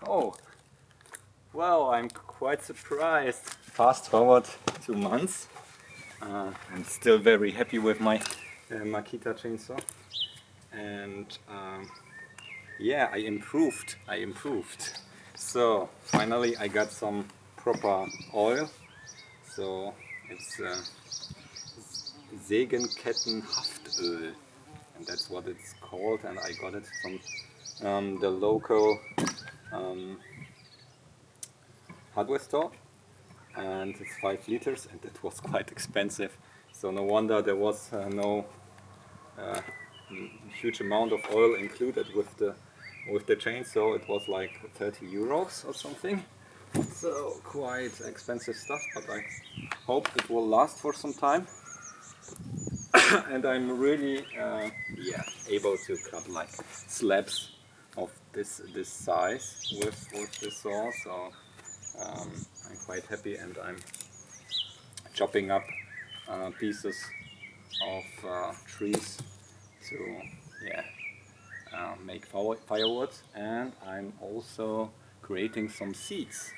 Oh, well, I'm quite surprised. Fast forward 2 months. I'm still very happy with my Makita chainsaw. And yeah, I improved. So finally I got some proper oil. So it's Sägenkettenhaftöl, and that's what it's called, and I got it from the local hardware store, and it's 5 liters, and it was quite expensive, so no wonder there was no huge amount of oil included with the chainsaw. It was like 30 euros or something, so quite expensive stuff, but I hope it will last for some time. And I'm really able to cut like slabs of this size with the saw, so I'm quite happy, and I'm chopping up pieces of trees to make firewood, and I'm also creating some seeds.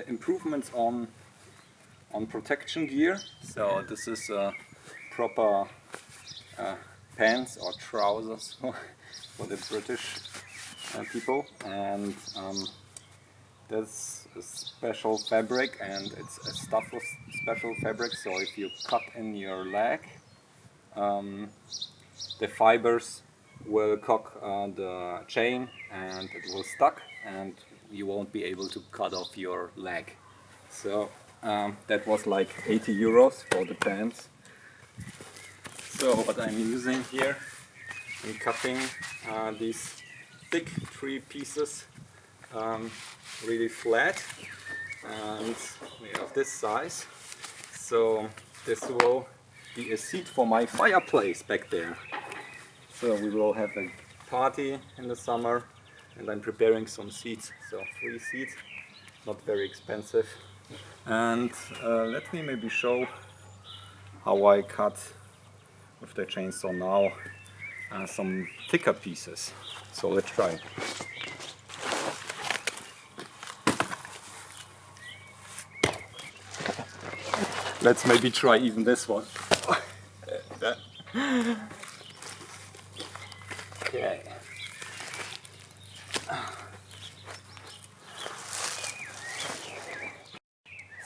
Improvements on protection gear. So this is proper pants or trousers for the British people, and there's a special fabric, and it's a stuff of special fabric, so if you cut in your leg, the fibers will cock the chain and it will stuck, and you won't be able to cut off your leg. So that was like 80 euros for the pants. So what I'm using here, I'm cutting these thick 3 pieces really flat, and we have this size. So this will be a seat for my fireplace back there. So we will have a party in the summer, and I'm preparing some seats. So 3 seats, not very expensive. And let me maybe show how I cut with the chainsaw now some thicker pieces. So let's try. Let's maybe try even this one. Okay.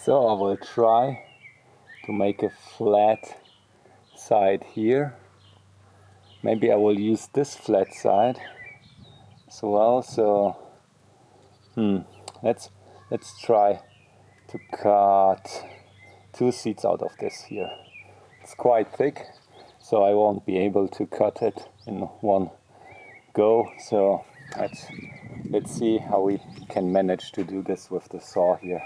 So I will try to make a flat side here. Maybe I will use this flat side as well. So let's try to cut 2 seats out of this here. It's quite thick, so I won't be able to cut it in one go. So let's see how we can manage to do this with the saw here.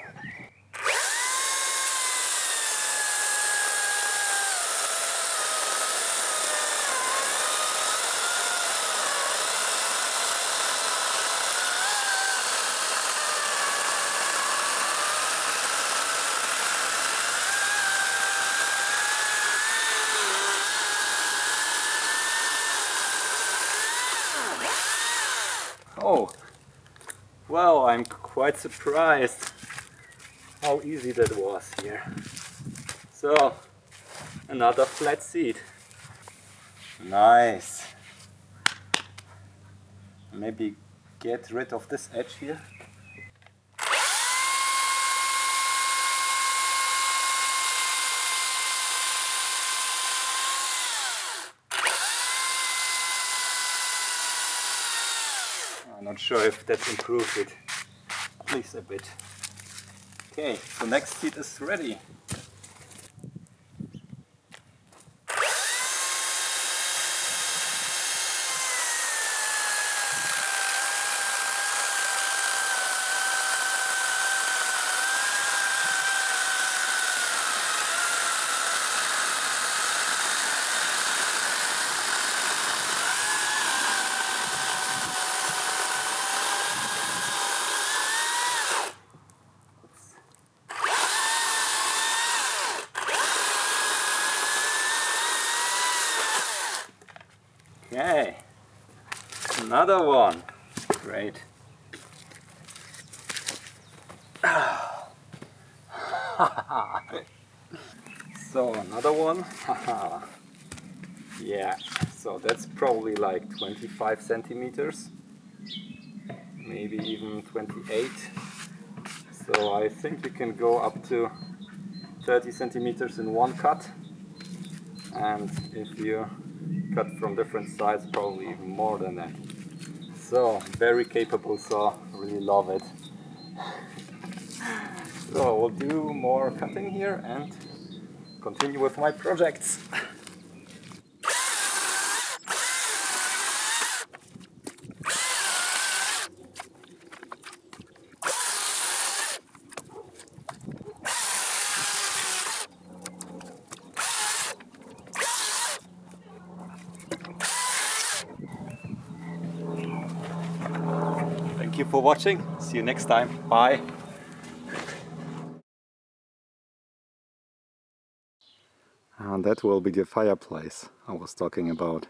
Oh, well, I'm quite surprised how easy that was here. So, another flat seat. Nice. Maybe get rid of this edge here. I'm not sure if that improves it, at least a bit. Okay, so next seat is ready. Another one. Great. So another one. Yeah, so that's probably like 25 centimeters, maybe even 28. So I think you can go up to 30 centimeters in one cut, and if you cut from different sides, probably even more than that. So very capable saw, really love it. So we'll do more cutting here and continue with my projects. Thank you for watching. See you next time. Bye. And that will be the fireplace I was talking about.